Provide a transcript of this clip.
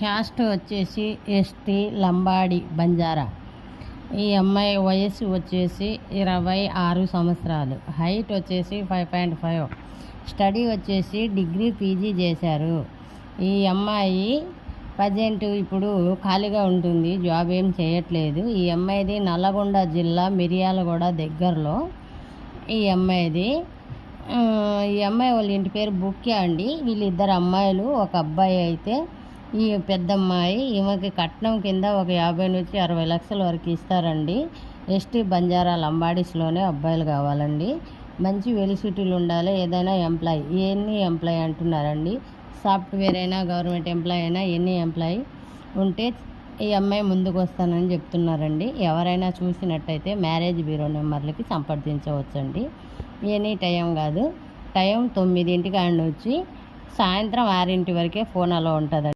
Caste వచ్చేసి ST Lambadi Banjara. ఈ అమ్మాయి వయసు వచ్చేసి 26 సంవత్సరాలు. హైట్ వచ్చేసి 5.5. స్టడీ వచ్చేసి డిగ్రీ పీజీ చేశారు. ఈ అమ్మాయి ప్రజెంట్ ఇప్పుడు ఖాళీగా ఉంటుంది, జాబ్ ఏం చేయట్లేదు. ఈ అమ్మాయిది నల్లగొండ జిల్లా మిర్యాలగూడ దగ్గరలో. ఈ అమ్మాయి వాళ్ళ ఇంటి పేరు బుక్య అండి. వీళ్ళిద్దరు అమ్మాయిలు, ఒక అబ్బాయి. అయితే ఈ పెద్దమ్మాయి ఈమెకి కట్నం కింద ఒక 50 నుంచి 60 లక్షల వరకు ఇస్తారండి. ఎస్టీ బంజారా లంబాడీస్లోనే అబ్బాయిలు కావాలండి. మంచి వెలిసిటీలు ఉండాలి. ఏదైనా ఎంప్లాయీ, ఎన్ని ఎంప్లాయీ అంటున్నారండి. సాఫ్ట్వేర్ అయినా గవర్నమెంట్ ఎంప్లాయీ అయినా ఎన్ని ఎంప్లాయీ ఉంటే ఈ అమ్మాయి ముందుకు వస్తానని చెప్తున్నారండి. ఎవరైనా చూసినట్టయితే మ్యారేజ్ బ్యూరో నెంబర్లకి సంప్రదించవచ్చండి. ఎనీ టైం కాదు, టైం 9 కాడ నుంచి సాయంత్రం 6 వరకే ఫోన్ అలా ఉంటుందండి.